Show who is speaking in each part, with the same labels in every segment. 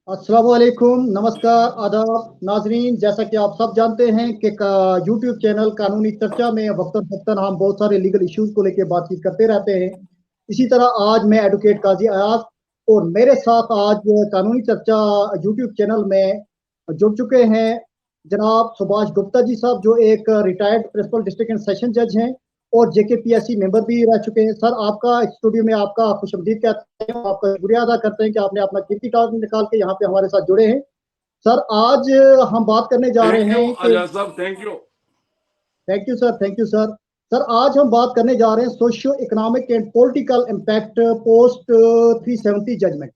Speaker 1: अस्सलाम वालेकुम, नमस्कार, आदाब नाजरीन। जैसा कि आप सब जानते हैं कि यूट्यूब चैनल कानूनी चर्चा में वक्तन फक्तन हम बहुत सारे लीगल इश्यूज को लेकर बातचीत करते रहते हैं। इसी तरह आज मैं एडवोकेट काजी अयाज और मेरे साथ आज कानूनी चर्चा यूट्यूब चैनल में जुड़ चुके हैं जनाब सुभाष गुप्ता जी साहब, जो एक retired principal district and session जज हैं और जेकेपीएससी मेंबर भी रह चुके हैं। सर, आपका स्टूडियो में आपका खुशआमदीद कहते हैं, आपका शुक्रिया अदा करते हैं कि आपने अपना कीमती टाइम निकाल के यहाँ पे हमारे साथ जुड़े हैं। सर, आज हम बात करने जा रहे
Speaker 2: थैंक यू
Speaker 1: हैं कि
Speaker 2: आजाद साहब, thank you.
Speaker 1: Thank you sir, thank you sir. Sir, आज हम बात करने जा रहे हैं socio economic and political impact post 370 judgment.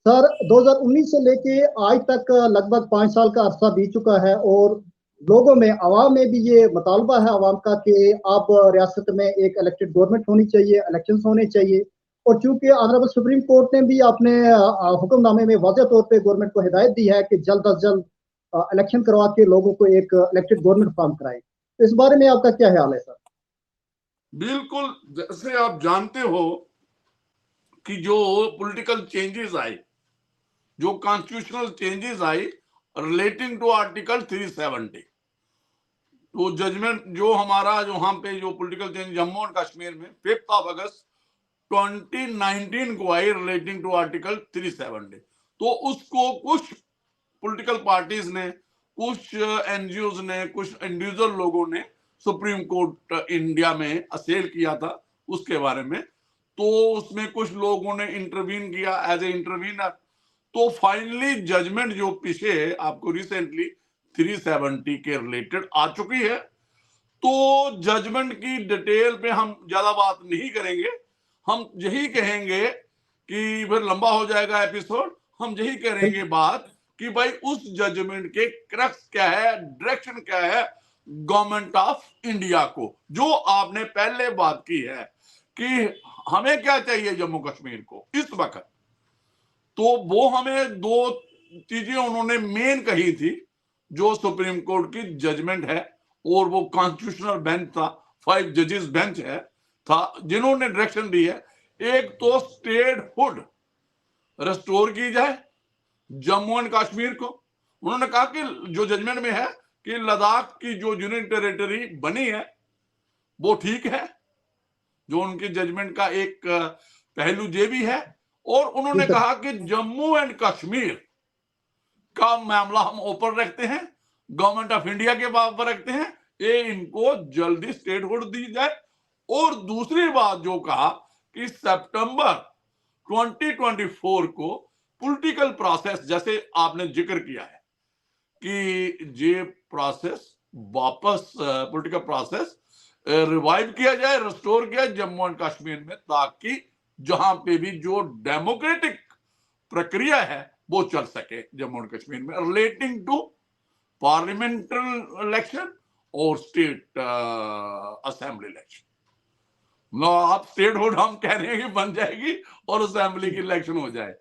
Speaker 1: Sir, 2019 से लेके आज तक लगभग 5 साल का अरसा बीत चुका है और लोगों में, आवाम में भी ये मुतालबा है आवाम का कि अब रियासत में एक इलेक्टेड गवर्नमेंट होनी चाहिए, इलेक्शंस होने चाहिए। और चूंकि ऑनरेबल सुप्रीम कोर्ट ने भी अपने हुक्मनामे में वाज़ेह तौर पे गवर्नमेंट को हिदायत दी है कि जल्द अज जल्द इलेक्शन करवा के लोगों को एक इलेक्टेड गवर्नमेंट फॉर्म कराए। तो इस बारे में आपका क्या ख्याल है सर?
Speaker 2: बिल्कुल, जैसे आप जानते हो कि जो पॉलिटिकल चेंजेस आए, जो कॉन्स्टिट्यूशनल चेंजेस आए रिलेटिंग टू आर्टिकल 370, तो जजमेंट जो हमारा जो वहां पे जो पॉलिटिकल चेंज जम्मू और कश्मीर में 5 अगस्त 2019 को आई रिलेटिंग टू आर्टिकल 370, तो उसको कुछ पॉलिटिकल पार्टीज ने, कुछ एनजीओज ने, कुछ इंडिविजुअल लोगों ने सुप्रीम कोर्ट इंडिया में असेल किया था उसके बारे में। तो उसमें कुछ लोगों ने इंटरवीन किया एज ए इंटरवीनर। तो फाइनली जजमेंट जो पीछे आपको रिसेंटली 370 के रिलेटेड आ चुकी है। तो जजमेंट की डिटेल पे हम ज्यादा बात नहीं करेंगे। हम यही कहेंगे कि फिर लंबा हो जाएगा एपिसोड। हम यही करेंगे बात कि भाई उस जजमेंट के क्रक्स क्या है, डायरेक्शन क्या है गवर्नमेंट ऑफ इंडिया को, जो आपने पहले बात की है कि हमें क्या चाहिए जम्मू कश्मीर को इस वक्त। तो वो हमें दो चीजें उन्होंने मेन कही थी, जो सुप्रीम कोर्ट की जजमेंट है और वो कॉन्स्टिट्यूशनल बेंच था, 5 जजेस बेंच है था, जिन्होंने डायरेक्शन दी है। एक तो स्टेटहुड रेस्टोर की जाए जम्मू एंड कश्मीर को। उन्होंने कहा कि जो जजमेंट में है कि लद्दाख की जो यूनियन टेरिटरी बनी है वो ठीक है, जो उनके जजमेंट का एक पहलू ये भी है। और उन्होंने कहा कि जम्मू एंड कश्मीर का मामला हम ऊपर रखते हैं, गवर्नमेंट ऑफ इंडिया के ऊपर रखते हैं, ये इनको जल्दी स्टेटहुड दी जाए। और दूसरी बात जो कहा कि सितंबर 2024 को पॉलिटिकल प्रोसेस, जैसे आपने जिक्र किया है कि ये प्रोसेस वापस पॉलिटिकल प्रोसेस रिवाइव किया जाए, रिस्टोर किया जम्मू एंड कश्मीर में, ताकि जहां पे भी जो डेमोक्रेटिक प्रक्रिया है वो चल सके जम्मू एंड कश्मीर में रिलेटिंग टू पार्लियामेंट्री इलेक्शन और स्टेट असेंबली इलेक्शन। आप स्टेट हुड हम कह रहे हैं कि बन जाएगी और असेंबली की इलेक्शन हो जाए।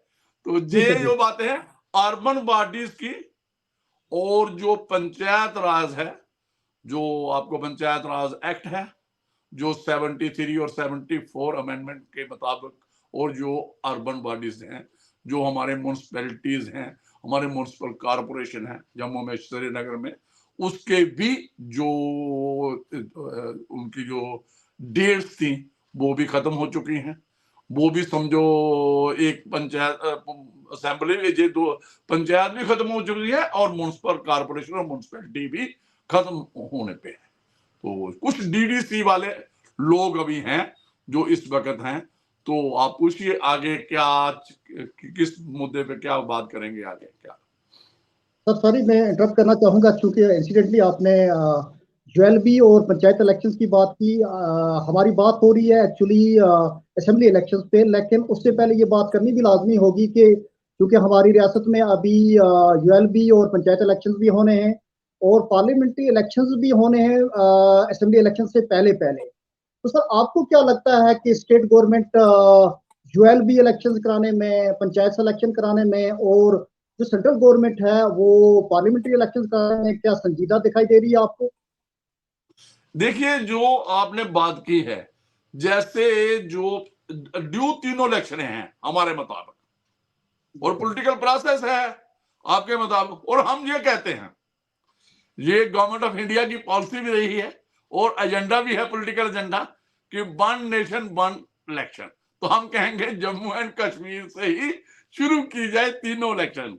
Speaker 2: तो ये जो बातें हैं अर्बन बॉडीज की, और जो पंचायत राज है, जो आपको पंचायत राज एक्ट है जो 73 और 74 अमेंडमेंट के मुताबिक, और जो अर्बन बॉडीज हैं, जो हमारे म्यूनसिपैलिटीज हैं, हमारे म्यूनसिपल कॉरपोरेशन है जम्मू में, श्रीनगर में, उसके भी जो उनकी जो डेट्स थी वो भी खत्म हो चुकी हैं। वो भी समझो एक पंचायत असेंबली, ये दो पंचायत भी खत्म हो चुकी है और म्यूनसिपल कॉरपोरेशन और म्यूनसिपैलिटी भी खत्म होने पे है। तो कुछ डीडीसी वाले लोग अभी हैं जो इस वक्त हैं। तो आप पूछिए आगे क्या, किस मुद्दे पे क्या बात करेंगे आगे क्या?
Speaker 1: सर, सॉरी, मैं इंटरप्ट करना चाहूंगा क्योंकि इंसिडेंटली आपने यूएलबी और पंचायत इलेक्शंस की बात की। हमारी बात हो रही है एक्चुअली असेंबली इलेक्शंस पे, लेकिन उससे पहले ये बात करनी भी लाजमी होगी कि क्योंकि हमारी रियासत में अभी यूएलबी और पंचायत इलेक्शंस भी होने हैं और पार्लियामेंट्री इलेक्शंस भी होने हैं असेंबली इलेक्शन से पहले पहले। तो सर, आपको क्या लगता है कि स्टेट गवर्नमेंट यूएलबी इलेक्शंस कराने में, पंचायत इलेक्शन कराने में और जो सेंट्रल गवर्नमेंट है वो पार्लियामेंट्री इलेक्शंस कराने में क्या संजीदा दिखाई दे रही है आपको?
Speaker 2: देखिए, जो आपने बात की है, जैसे जो ड्यू तीनों इलेक्शन हैं हमारे मुताबिक, और पॉलिटिकल प्रोसेस है आपके मुताबिक। और हम ये कहते हैं, ये गवर्नमेंट ऑफ इंडिया की पॉलिसी भी रही है और एजेंडा भी है, पॉलिटिकल एजेंडा, कि वन नेशन वन इलेक्शन। तो हम कहेंगे जम्मू एंड कश्मीर से ही शुरू की जाए तीनों इलेक्शन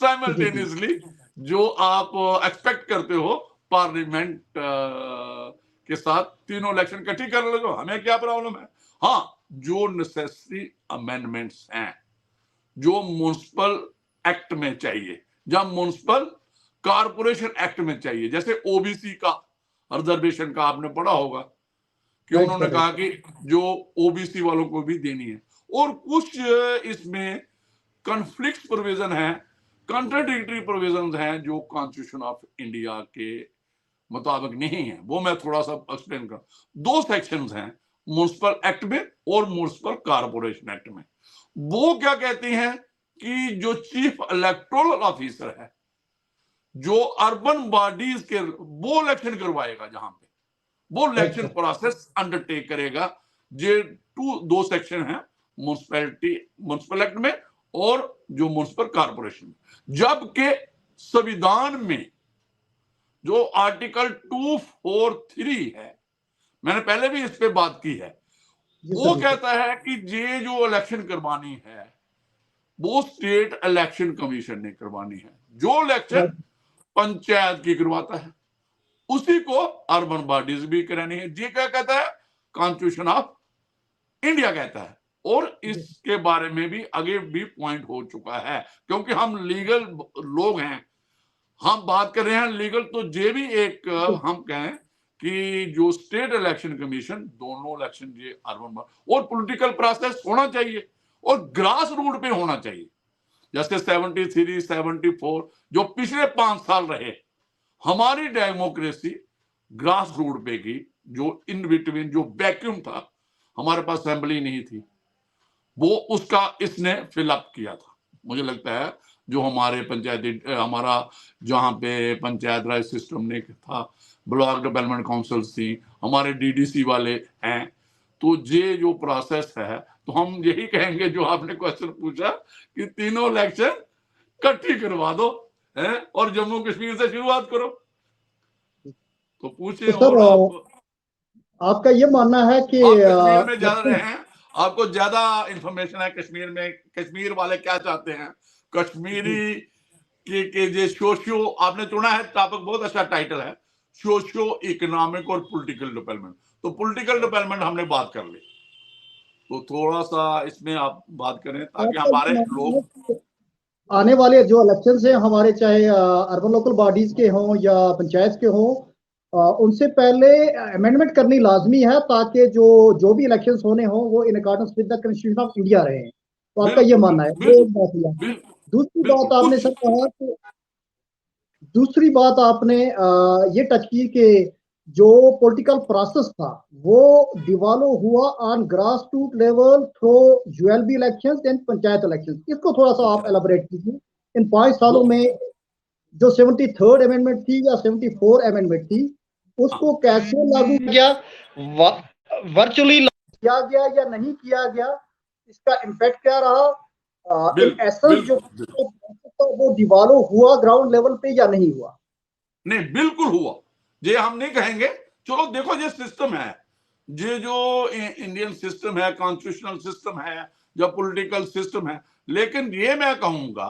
Speaker 2: साइमल्टेनियसली, जो आप एक्सपेक्ट करते हो पार्लियामेंट के साथ तीनों इलेक्शन इकट्ठी कर लो, हमें क्या प्रॉब्लम है। हाँ, जो नेसेसरी अमेंडमेंट्स हैं जो म्युनिसिपल एक्ट में चाहिए, जब म्युनिसिपल कारपोरेशन एक्ट में चाहिए, जैसे ओबीसी का रिजर्वेशन का आपने पढ़ा होगा कि उन्होंने कहा कि जो ओबीसी वालों को भी देनी है, और कुछ इसमें कॉन्फ्लिक्ट प्रोविजन है, कॉन्ट्राडिक्टरी प्रोविजन हैं जो कॉन्स्टिट्यूशन ऑफ इंडिया के मुताबिक नहीं है। वो मैं थोड़ा सा एक्सप्लेन कर। दो सेक्शंस हैं म्युनिसिपल एक्ट में और म्युनिसिपल कारपोरेशन एक्ट में। वो क्या कहती हैं कि जो चीफ इलेक्टोरल ऑफिसर है, जो अर्बन बॉडीज के, वो इलेक्शन करवाएगा, जहां पे वो इलेक्शन प्रोसेस अंडरटेक करेगा। ये दो सेक्शन है म्युनिसिपल एक्ट में और जो म्युनिसिपल कारपोरेशन में। जबकि संविधान में जो आर्टिकल 243 है, मैंने पहले भी इस पे बात की है, वो कहता है कि ये जो इलेक्शन करवानी है वो स्टेट इलेक्शन कमीशन ने करवानी है। जो इलेक्शन पंचायत की करवाता है उसी को अर्बन बॉडीज भी करानी है। ये क्या कहता है, कॉन्स्टिट्यूशन ऑफ इंडिया कहता है। और इसके बारे में भी आगे भी पॉइंट हो चुका है, क्योंकि हम लीगल लोग हैं, हम बात कर रहे हैं लीगल। तो ये भी एक हम कहें कि जो स्टेट इलेक्शन कमीशन, दोनों इलेक्शन ये अर्बन और पॉलिटिकल प्रोसेस होना चाहिए और ग्रास रूट पे होना चाहिए। जैसे 73, 74 जो पिछले 5 साल रहे, हमारी डेमोक्रेसी ग्रास रूट पे की, जो इन बिटवीन जो वैक्यूम था, हमारे पास असेंबली नहीं थी, वो उसका इसने फिलअप किया था। मुझे लगता है जो हमारे पंचायती, हमारा जहाँ पे पंचायत राज सिस्टम ने था, ब्लॉक डेवलपमेंट काउंसिल्स थी, हमारे डीडीसी वाले हैं, तो ये जो प्रोसेस है, तो हम यही कहेंगे जो आपने क्वेश्चन पूछा कि तीनों इलेक्शन इकट्ठी करवा दो है और जम्मू कश्मीर से शुरुआत करो। तो पूछे
Speaker 1: तो सर, आपका ये मानना है कि
Speaker 2: आप कश्मीर में ज्यादा रहे हैं, आपको ज्यादा इंफॉर्मेशन है कश्मीर में, कश्मीर वाले क्या चाहते हैं, कश्मीरी के जो सोशियो, आपने चुना है टॉपिक, बहुत अच्छा टाइटल है, सोशियो इकोनॉमिक और पॉलिटिकल डेवलपमेंट। तो पॉलिटिकल डेवलपमेंट हमने बात कर ली, तो थोड़ा सा इसमें आप बात करें ताकि हमारे लोग
Speaker 1: आने वाले जो इलेक्शन हैं हमारे, चाहे अर्बन लोकल बॉडीज के हों या पंचायत के हों, उनसे पहले अमेंडमेंट करनी लाजमी है, ताकि जो भी इलेक्शन होने हों वो in accordance with the constitution of India रहे। तो आपका ये मानना है। दूसरी बात आपने सर कहा कि, दूसरी बात आपने ये टच की कि जो पॉलिटिकल प्रोसेस था वो डिवेलप हुआ on grass root level through ULB elections and panchayat elections. इसको थोड़ा सा आप एलाबोरेट कीजिए। इन 5 सालों में जो 73rd अमेंडमेंट थी या 74 अमेंडमेंट थी, उसको कैसे लागू किया, वर्चुअली किया गया या नहीं किया गया, इसका इम्पैक्ट क्या रहा, इन एसेंस जो वो डिवेलप हुआ ग्राउंड लेवल पे या नहीं हुआ।
Speaker 2: नहीं, बिल्कुल हुआ। ये हम नहीं कहेंगे, चलो देखो ये सिस्टम है, ये जो इंडियन सिस्टम है, कॉन्स्टिट्यूशनल सिस्टम है, जो पॉलिटिकल सिस्टम है, लेकिन ये मैं कहूंगा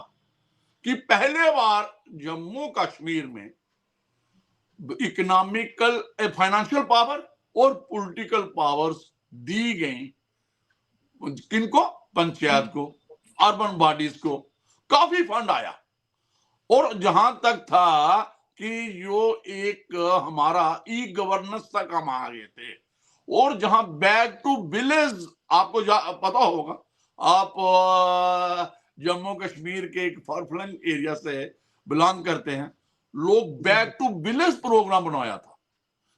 Speaker 2: कि पहले बार जम्मू कश्मीर में इकोनॉमिकल, फाइनेंशियल पावर और पॉलिटिकल पावर्स दी गई। किनको? पंचायत को, अर्बन बॉडीज को काफी फंड आया। और जहां तक था कि जो एक हमारा ई गवर्नेंस तक हम आ गए थे, और जहां बैक टू विलेज, आपको पता होगा, आप जम्मू कश्मीर के एक फारफ्लंग एरिया से बिलोंग करते हैं, लोग बैक टू विलेज प्रोग्राम बनाया था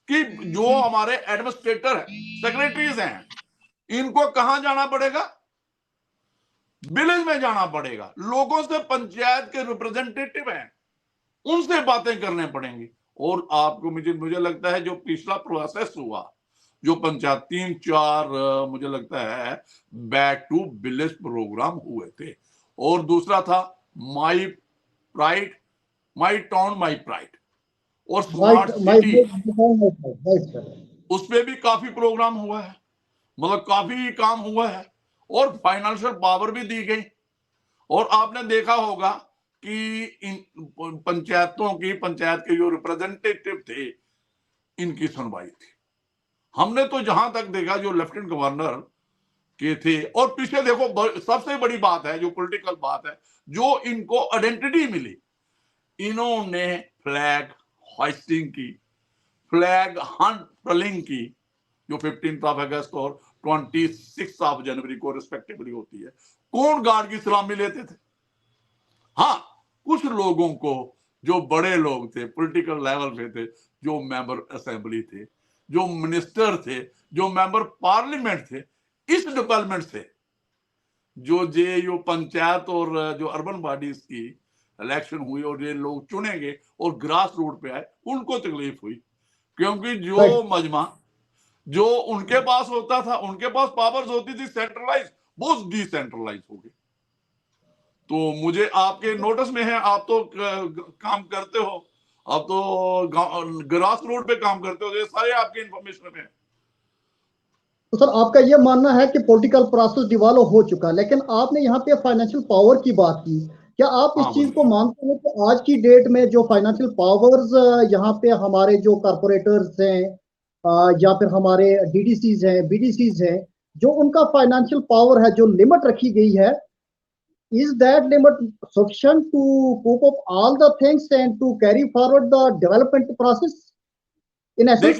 Speaker 2: कि जो हमारे एडमिनिस्ट्रेटर है, सेक्रेटरीज हैं, इनको कहां जाना पड़ेगा, विलेज में जाना पड़ेगा, लोगों से, पंचायत के रिप्रेजेंटेटिव हैं, उनसे बातें करने पड़ेंगी। और आपको मुझे लगता है जो पिछला प्रोसेस हुआ, जो पंचायत 3-4 मुझे लगता है बैक टू विलेज प्रोग्राम हुए थे, और दूसरा था my pride, my town my pride, और स्मार्ट सिटी, उसपे भी काफी प्रोग्राम हुआ है, मतलब काफी काम हुआ है, और फाइनेंशियल पावर भी दी गई। और आपने देखा होगा कि इन पंचायतों की, पंचायत के जो रिप्रेजेंटेटिव थे, इनकी सुनवाई थी। हमने तो जहां तक देखा जो लेफ्टिनेंट गवर्नर के थे, और पीछे देखो सबसे बड़ी बात है, जो पॉलिटिकल बात है, जो इनको आइडेंटिटी मिली, इन्होंने फ्लैग होइस्टिंग की, फ्लैग हंटलिंग की, जो 15 अगस्त और 26 जनवरी को रिस्पेक्टिवली होती है। कौन गार्ड की सलामी लेते थे? हाँ, कुछ लोगों को, जो बड़े लोग थे, पॉलिटिकल लेवल पे थे, जो मेंबर असेंबली थे, जो मिनिस्टर थे, जो मेंबर पार्लियामेंट थे, इस डिपार्टमेंट से जो पंचायत और जो अर्बन बॉडीज की इलेक्शन हुई और ये लोग चुने गए और ग्रास रूट पे आए, उनको तकलीफ हुई, क्योंकि जो मजमा जो उनके पास होता था, उनके पास पावर्स होती थी सेंट्रलाइज, वो डिसेंट्रलाइज हो गई। तो मुझे आपके नोटिस में है, आप तो काम करते हो, आप तो ग्रास रूट पे काम करते हो, ये सारे आपके इंफॉर्मेशन में है।
Speaker 1: तो सर आपका यह मानना है कि पॉलिटिकल प्रोसेस डिवॉल्व हो चुका, लेकिन आपने यहाँ पे फाइनेंशियल पावर की बात की, क्या आप इस चीज को मानते हैं कि आज की डेट में जो फाइनेंशियल पावर्स यहाँ पे हमारे जो कारपोरेटर्स हैं या फिर हमारे डीडीसीज हैं, बीडीसीज हैं, जो उनका फाइनेंशियल पावर है, जो लिमिट रखी गई है, is that limit sufficient to cope up all the things and to carry forward the development process in essence?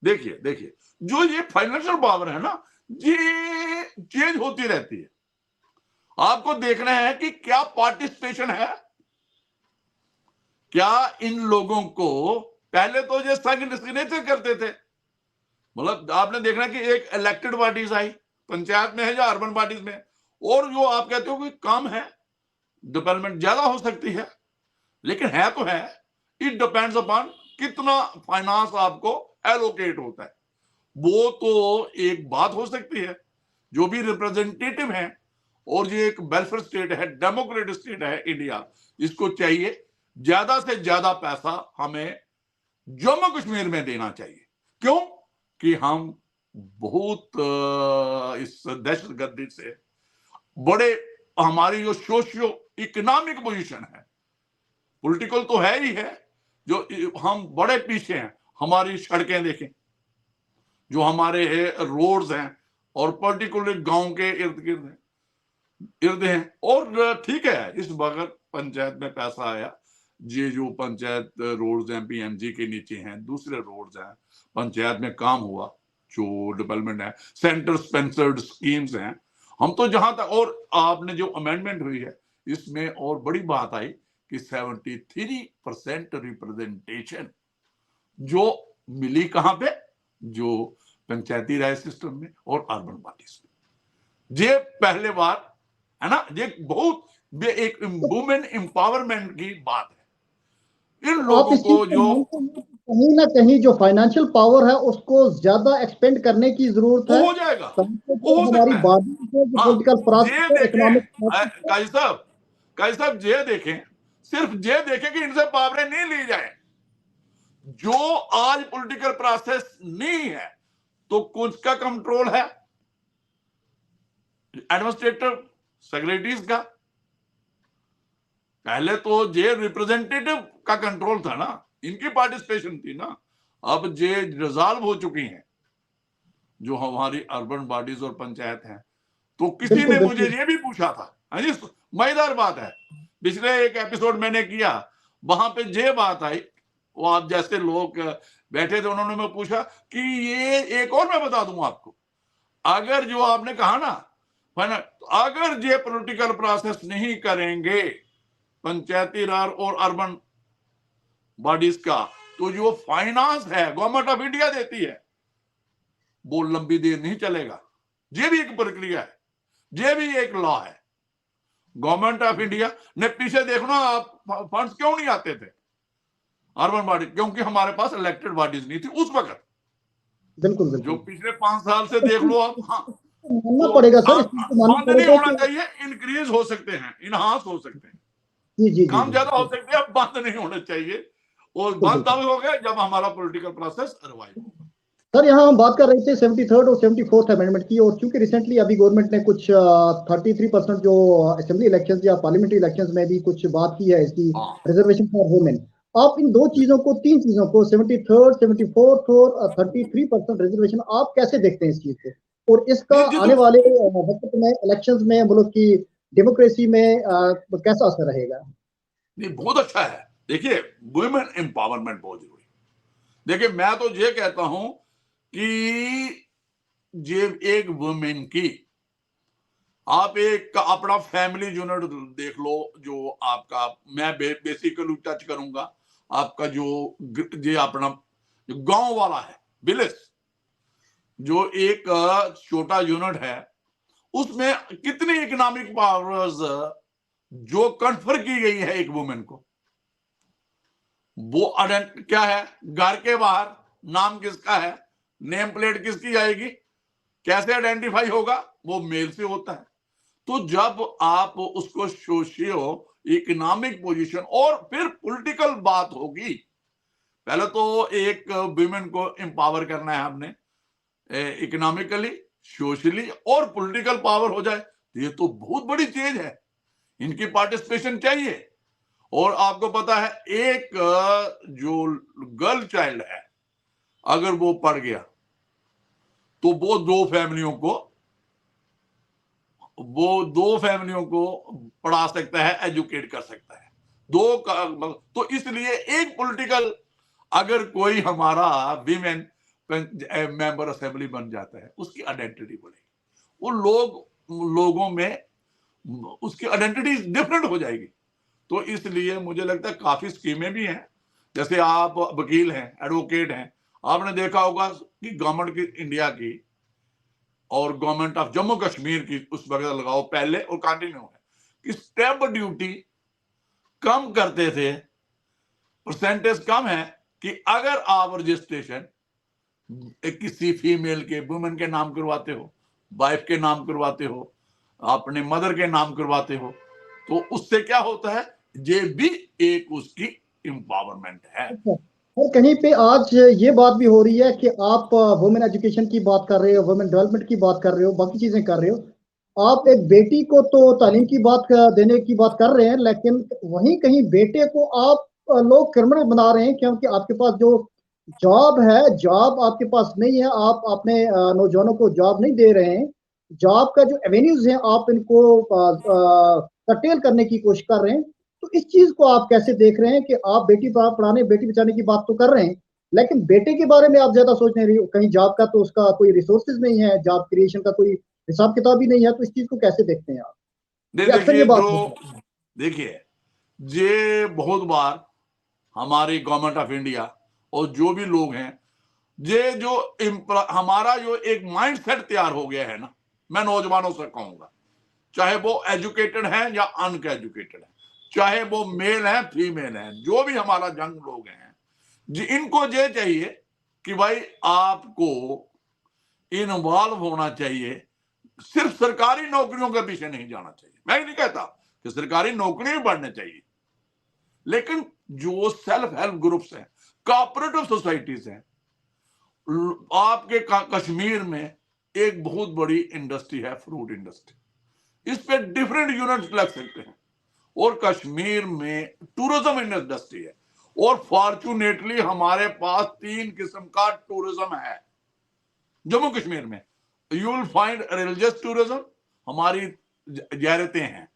Speaker 2: देखिए जो ये फाइनेंशियल पावर है ना, ये चेंज होती रहती है। आपको देखना है कि क्या पार्टिसिपेशन है, क्या इन लोगों को, पहले तो ये सिग्नेचर करते थे, मतलब आपने देखना कि एक इलेक्टेड बॉडीज आई, पंचायत में है या अर्बन बॉडीज में, और जो आप कहते हो कि कम है, डेवलपमेंट ज्यादा हो सकती है, लेकिन है तो है, इट डिपेंड्स अपॉन कितना फाइनेंस आपको एलोकेट होता है। वो तो एक बात हो सकती है, जो भी रिप्रेजेंटेटिव है, और ये एक वेलफेयर स्टेट है, डेमोक्रेटिक स्टेट है इंडिया, इसको चाहिए ज्यादा से ज्यादा पैसा हमें जम्मू कश्मीर में देना चाहिए। क्यों? कि हम बहुत इस दहशतगर्दी से बड़े, हमारी जो सोशियो इकोनॉमिक पोजीशन है, पॉलिटिकल तो है ही है, जो हम बड़े पीछे हैं। हमारी सड़कें देखें, जो हमारे रोड्स हैं, और पर्टिकुलर गांव के इर्द गिर्द हैं। और ठीक है, इस वक्त पंचायत में पैसा आया, ये जो पंचायत रोड्स हैं पीएमजी के नीचे हैं, दूसरे रोड्स हैं, पंचायत में काम हुआ, जो डेवलपमेंट है, सेंटर स्पॉन्सर्ड स्कीम्स हैं। हम तो जहां तक, और आपने जो अमेंडमेंट हुई है, इसमें और बड़ी बात आई कि 73% रिप्रेजेंटेशन जो मिली कहां पे, जो पंचायती राज सिस्टम में और अर्बन बॉडीज में। ये पहले बार है ना, ये बहुत एक वुमेन एम्पावरमेंट की बात है। इन लोगों को जो
Speaker 1: कहीं ना कहीं जो फाइनेंशियल पावर है उसको ज्यादा एक्सपेंड करने की जरूरत है,
Speaker 2: हो जाएगा, वो हो
Speaker 1: हमारी
Speaker 2: सकता है।
Speaker 1: पॉलिटिकल प्रोसेस, इकोनॉमिक
Speaker 2: काजी साहब ये देखें, सिर्फ ये देखें कि इनसे पावरें नहीं ली जाए। जो आज पॉलिटिकल प्रोसेस नहीं है, तो कुछ का कंट्रोल है, एडमिनिस्ट्रेटिव सेक्रेटरीज का। पहले तो ये रिप्रेजेंटेटिव का कंट्रोल था ना, इनकी पार्टिसिपेशन थी ना। अब ये रिजॉल्व हो चुकी हैं, जो हमारी अर्बन बॉडीज और पंचायत हैं। तो किसी ने मुझे ये भी पूछा था, हाँ जी, मजेदार बात है, पिछले एक एपिसोड मैंने किया, वहां पे ये बात आई, वो आप जैसे लोग बैठे थे, उन्होंने मैं पूछा कि ये एक और मैं बता दूं आपको, अगर जो आपने कहा ना, अगर ये पॉलिटिकल प्रोसेस नहीं करेंगे पंचायती राज और अर्बन बॉडीज का, तो जो फाइनेंस है गवर्नमेंट ऑफ इंडिया देती है, वो लंबी देर नहीं चलेगा। ये भी एक प्रक्रिया है, ये भी एक लॉ है। गवर्नमेंट ऑफ इंडिया ने पीछे देखना, आप फंड्स क्यों नहीं आते थे अर्बन बॉडी, क्योंकि हमारे पास इलेक्टेड बॉडीज नहीं थी उस वक्त।
Speaker 1: बिल्कुल
Speaker 2: जो पिछले 5 साल से देख लो आप, हाँ,
Speaker 1: मानना
Speaker 2: तो
Speaker 1: पड़ेगा सर, इस चीज को मानना
Speaker 2: बंद नहीं
Speaker 1: पड़ेगा
Speaker 2: होना
Speaker 1: कि
Speaker 2: चाहिए, इंक्रीज हो सकते हैं, इनहांस हो सकते हैं,
Speaker 1: जी जी जी
Speaker 2: काम
Speaker 1: जी
Speaker 2: ज्यादा हो
Speaker 1: जी,
Speaker 2: सकते हैं, बंद नहीं होने चाहिए। और
Speaker 1: बिल्कुल
Speaker 2: बंद
Speaker 1: बिल्कुल।
Speaker 2: तब हो गया जब हमारा पॉलिटिकल प्रोसेस रिवाइव हो।
Speaker 1: सर यहाँ हम बात कर रहे थे 73rd और 74th अमेंडमेंट की, और चूंकि रिसेंटली अभी गवर्नमेंट ने कुछ 33% जो असेंबली इलेक्शंस या पार्लियामेंट्री इलेक्शंस में भी कुछ बात की है इसकी,
Speaker 2: हाँ,
Speaker 1: रिजर्वेशन फॉर वुमेन। आप इन दो चीजों को, तीन चीजों को, 73rd 74th और 33% रिजर्वेशन, आप कैसे देखते हैं इस चीज को, और इसका
Speaker 2: नहीं जी,
Speaker 1: आने
Speaker 2: तो
Speaker 1: वाले वक्त में इलेक्शंस में मुल्क की डेमोक्रेसी में कैसा असर रहेगा?
Speaker 2: नहीं, बहुत अच्छा है। देखिए, वुमेन एम्पावरमेंट बहुत जरूरी है। देखिए, मैं तो ये कहता हूं कि ये एक वुमेन की, आप एक अपना फैमिली यूनिट देख लो, जो आपका, मैं बेसिकली टच करूंगा आपका जो ये अपना जो गांव वाला है, विलेज, जो एक छोटा यूनिट है, उसमें कितनी इकोनॉमिक पावर्स जो कन्फर की गई है एक वुमेन को, वो क्या है, घर के बाहर नाम किसका है, नेम प्लेट किसकी आएगी, कैसे आइडेंटिफाई होगा, वो मेल से होता है। तो जब आप उसको सोशियो इकोनॉमिक पोजीशन, और फिर पॉलिटिकल बात होगी, पहले तो एक वुमेन को एम्पावर करना है हमने, इकोनॉमिकली, सोशली और पॉलिटिकल पावर हो जाए, ये तो बहुत बड़ी चीज है, इनकी पार्टिसिपेशन चाहिए। और आपको पता है, एक जो गर्ल चाइल्ड है, अगर वो पढ़ गया तो वो दो फैमिलियों को पढ़ा सकता है, एजुकेट कर सकता है। तो इसलिए एक पॉलिटिकल, अगर कोई हमारा विमेन मेंबर असेंबली बन जाता है, उसकी आइडेंटिटी बढ़ेगी, वो लोगों में उसकी आइडेंटिटी डिफरेंट हो जाएगी। तो इसलिए मुझे लगता है काफी स्कीमें भी हैं, जैसे आप वकील हैं, एडवोकेट हैं, आपने देखा होगा कि गवर्नमेंट की, इंडिया की और गवर्नमेंट ऑफ जम्मू कश्मीर की, उस वक्त लगाओ पहले और कंटिन्यू है, कि स्टैंप ड्यूटी कम करते थे, परसेंटेज कम है, कि अगर आप रजिस्ट्रेशन किसी फीमेल के, वुमेन के नाम करवाते हो, वाइफ के नाम करवाते हो, अपने मदर के नाम करवाते हो, तो उससे क्या होता है, ये भी एक उसकी एम्पावरमेंट है।
Speaker 1: अच्छा, और कहीं पे आज ये बात भी हो रही है कि आप वुमेन एजुकेशन की बात कर रहे हो, वुमेन डेवलपमेंट की बात कर रहे हो, बाकी चीजें कर रहे हो, आप एक बेटी को तो तालीम की बात देने की बात कर रहे हैं, लेकिन वहीं कहीं बेटे को आप लोग क्रिमिनल बना रहे हैं, क्योंकि आपके पास जो जॉब है, जॉब आपके पास नहीं है, आप अपने नौजवानों को जॉब नहीं दे रहे हैं, जॉब का जो एवेन्यूज है आप इनको कर्टेल करने की कोशिश कर रहे हैं। तो इस चीज को आप कैसे देख रहे हैं कि आप बेटी पढ़ाने, बेटी बचाने की बात तो कर रहे हैं, लेकिन बेटे के बारे में आप ज्यादा सोच नहीं रही हो, कहीं जॉब का तो उसका कोई रिसोर्सेज नहीं है, जॉब क्रिएशन का कोई हिसाब किताब ही नहीं है, तो इस चीज को कैसे देखते हैं आप? ये अक्सर ये
Speaker 2: देखिए,
Speaker 1: बात होती है।
Speaker 2: देखिए, ये बहुत बार हमारी गवर्नमेंट ऑफ इंडिया और जो भी लोग हैं, ये जो हमारा जो एक माइंड सेट तैयार हो गया है ना, मैं नौजवानों से कहूंगा, चाहे वो एजुकेटेड हैं या अनएजुकेटेड हैं, चाहे वो मेल हैं, फीमेल हैं, जो भी हमारा यंग लोग हैं, इनको ये चाहिए कि भाई आपको इन्वॉल्व होना चाहिए, सिर्फ सरकारी नौकरियों के पीछे नहीं जाना चाहिए। मैं नहीं कहता कि सरकारी नौकरी भी बढ़ने चाहिए, लेकिन जो सेल्फ हेल्प ग्रुप्स हैं, कोऑपरेटिव सोसाइटीज हैं, आपके कश्मीर में एक बहुत बड़ी इंडस्ट्री है, फ्रूट इंडस्ट्री, इस पे डिफरेंट यूनिट लग सकते हैं। और कश्मीर में टूरिज्म इंडस्ट्री है, और फॉर्चुनेटली हमारे पास 3 किस्म का टूरिज्म है जम्मू कश्मीर में। You will find religious tourism, हमारी ज़ियारतें हैं,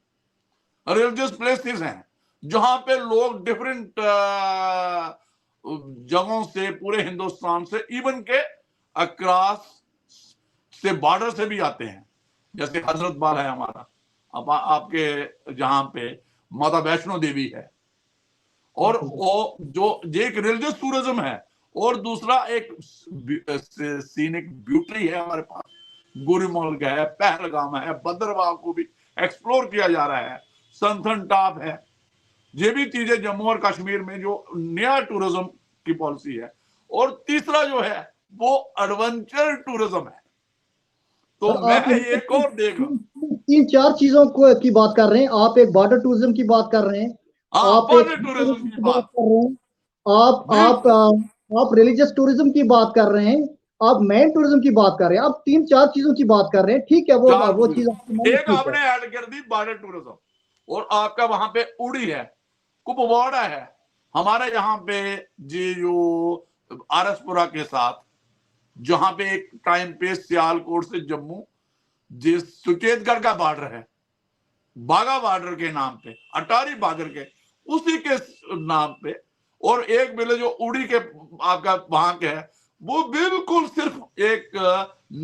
Speaker 2: रिलीजियस प्लेसेस हैं, जहां पे लोग डिफरेंट जगहों से, पूरे हिंदुस्तान से, इवन के अक्रॉस से, बॉर्डर से भी आते हैं, जैसे हजरत बाल है हमारा, आपके जहां पे माता वैष्णो देवी है, और वो जो एक रिलीजियस टूरिज्म है, और दूसरा एक सीनिक ब्यूटी है हमारे पास, गुरुमल्क है, पहलगाम है, भद्रवाह को भी एक्सप्लोर किया जा रहा है, संथन टॉप है। ये भी चीजें जम्मू और कश्मीर में जो नया टूरिज्म की पॉलिसी है। और तीसरा जो है वो एडवेंचर टूरिज्म है, तो
Speaker 1: सर,
Speaker 2: मैं
Speaker 1: आप
Speaker 2: एक और देख रहा हूं।
Speaker 1: तीन चार चीजों को की बात कर रहे हैं। आप एक बॉर्डर टूरिज्म की बात कर रहे हैं,
Speaker 2: हाँ,
Speaker 1: आप एक
Speaker 2: बॉर्डर टूरिज्म
Speaker 1: tourism
Speaker 2: की
Speaker 1: की बात
Speaker 2: बात,
Speaker 1: कर रहे हैं,
Speaker 2: बिल्कुल।
Speaker 1: आप रिलीजियस टूरिज्म की बात कर रहे हैं, आप मैन टूरिज्म की बात कर रहे हैं, आप तीन चार चीजों की बात कर रहे हैं। ठीक है,
Speaker 2: चार
Speaker 1: वो चीज आपकी
Speaker 2: टूरिज्म
Speaker 1: मानी,
Speaker 2: एक
Speaker 1: ठीक है।
Speaker 2: आपने ऐड कर दी, बॉर्डर टूरिज्म। और आपका वहां पे उड़ी है, कुपवाड़ा है, हमारे यहाँ पे जी जो आरसपुरा के साथ, जहां पे एक टाइम पे सियालकोट से जम्मू जिस सुचेतगढ़ का बॉर्डर है, बाघा बॉर्डर के नाम पे, अटारी बॉर्डर के उसी के नाम पे, और एक विलेज जो उड़ी के आपका वहां के है, वो बिल्कुल सिर्फ एक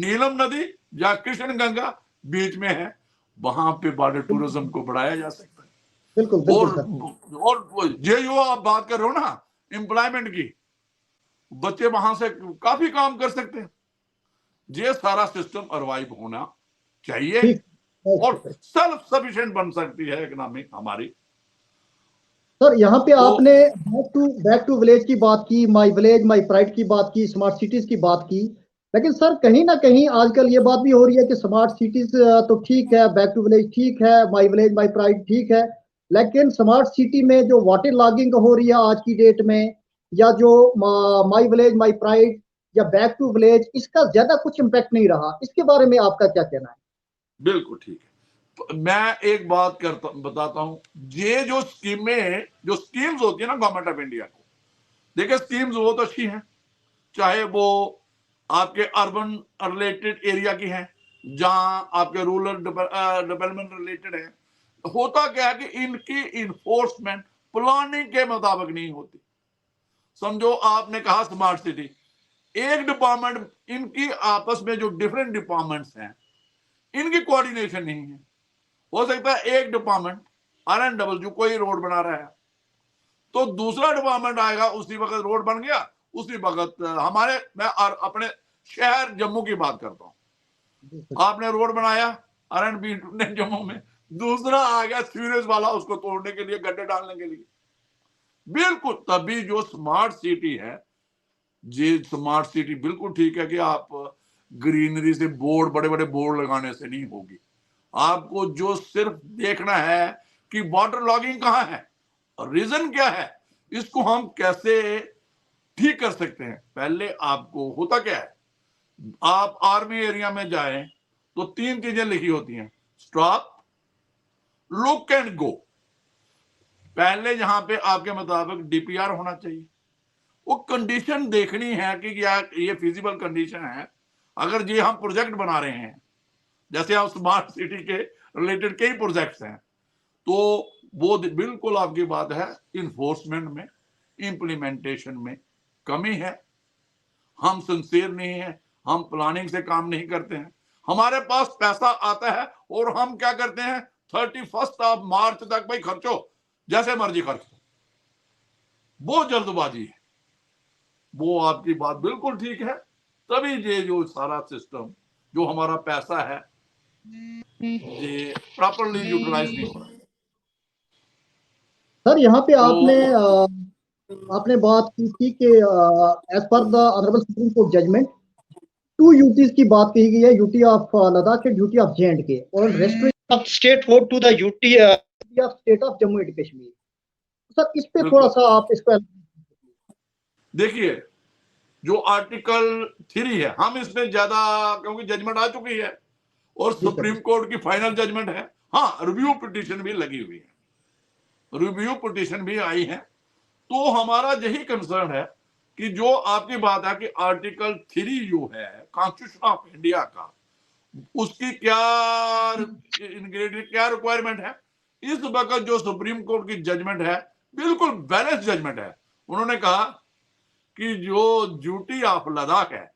Speaker 2: नीलम नदी या कृष्ण गंगा बीच में है। वहां पे बॉर्डर टूरिज्म को बढ़ाया जा सकता है।
Speaker 1: बिल्कुल बिल्कुल सर।
Speaker 2: और ये जो आप बात कर रहे हो ना एम्प्लॉयमेंट की, बच्चे वहां से काफी काम कर सकते हैं। ये सारा सिस्टम अरवाइव होना चाहिए
Speaker 1: ठीक,
Speaker 2: और
Speaker 1: ओके।
Speaker 2: सेल्फ सफिशिएंट बन सकती है इकोनॉमी हमारी।
Speaker 1: सर, यहाँ पे
Speaker 2: तो
Speaker 1: आपने बैक टू विलेज की बात की, माई विलेज माई प्राइड की बात की, स्मार्ट सिटीज की बात की। लेकिन सर, कहीं ना कहीं आजकल ये बात भी हो रही है कि स्मार्ट सिटीज तो ठीक है, बैक टू विलेज ठीक है, माई विलेज माई प्राइड ठीक है, लेकिन स्मार्ट सिटी में जो वाटर लॉगिंग हो रही है आज की डेट में, या जो माई विलेज माई प्राइड या बैक टू विलेज, इसका ज्यादा कुछ इम्पैक्ट नहीं रहा। इसके बारे में आपका क्या कहना है?
Speaker 2: बिल्कुल ठीक है। मैं एक बात बताता हूं, ये जो स्कीम्स होती है ना गवर्नमेंट ऑफ इंडिया को, देखिए स्कीम्स बहुत अच्छी हैं, चाहे वो आपके अर्बन रिलेटेड एरिया की हैं, जहां आपके रूरल डेवलपमेंट रिलेटेड है। होता क्या है कि इनकी इन्फोर्समेंट प्लानिंग के मुताबिक नहीं होती। समझो आपने कहा स्मार्ट सिटी, एक डिपार्टमेंट, इनकी आपस में जो डिफरेंट डिपार्टमेंट्स हैं, इनकी कोऑर्डिनेशन नहीं है। हो सकता है एक डिपार्टमेंट RNW कोई रोड बना रहा है, तो दूसरा डिपार्टमेंट आएगा, उसी वक्त रोड बन गया, उसी वक्त मैं अपने शहर जम्मू की बात करता हूं, आपने रोड बनाया RNB ने जम्मू में, दूसरा आ गया सीवरेज वाला उसको तोड़ने के लिए, गड्ढे डालने के लिए। बिल्कुल, तभी जो स्मार्ट सिटी है, ये स्मार्ट सिटी बिल्कुल ठीक है कि आप ग्रीनरी से बोर्ड, बड़े बड़े बोर्ड लगाने से नहीं होगी। आपको जो सिर्फ देखना है कि वाटर लॉगिंग कहां है, रीजन क्या है, इसको हम कैसे ठीक कर सकते हैं। पहले आपको होता क्या है, आप आर्मी एरिया में जाएं तो तीन चीजें लिखी होती हैं, स्टॉप, लुक एंड गो। पहले जहां पे आपके मुताबिक DPR होना चाहिए, वो कंडीशन देखनी है कि क्या ये फिजिबल कंडीशन है। अगर ये हम प्रोजेक्ट बना रहे हैं, जैसे आप स्मार्ट सिटी के रिलेटेड कई प्रोजेक्ट्स हैं, तो वो बिल्कुल आपकी बात है, इन्फोर्समेंट में, इंप्लीमेंटेशन में कमी है। हम सिंसियर नहीं है, हम प्लानिंग से काम नहीं करते हैं। हमारे पास पैसा आता है और हम क्या करते हैं, 31 मार्च तक भाई खर्चो, जैसे मर्जी खर्चो, वो जल्दबाजी है। वो आपकी बात बिल्कुल ठीक है, तभी ये जो सारा सिस्टम, जो हमारा पैसा है, ये प्रॉपरली यूटिलाइज नहीं हो रहा।
Speaker 1: सर, यहाँ पे
Speaker 2: तो
Speaker 1: आपने बात की थी कि as per the honourable Supreme Court judgment, two UTs की बात कही गई है, UT of Ladakh and UT of J&K, और restoration of state hold to the UT of state of Jammu and Kashmir. Sir, इस पे थोड़ा
Speaker 2: बिल्कुल
Speaker 1: सा आप इसको
Speaker 2: देखिए, जो आर्टिकल 3 है, हम इसमें ज्यादा, क्योंकि जजमेंट आ चुकी है और
Speaker 1: जी सर।
Speaker 2: सुप्रीम कोर्ट की फाइनल जजमेंट है। हाँ, रिव्यू पिटीशन भी लगी हुई है, रिव्यू पिटीशन भी आई है। तो हमारा यही कंसर्न है कि जो आपकी बात है कि आर्टिकल 3 जो है कॉन्स्टिट्यूशन ऑफ इंडिया का, उसकी क्या इंग्रेडिएंट, क्या रिक्वायरमेंट है। इस वक्त जो सुप्रीम कोर्ट की जजमेंट है, बिल्कुल बैलेंस जजमेंट है। उन्होंने कहा कि जो ड्यूटी ऑफ लद्दाख है,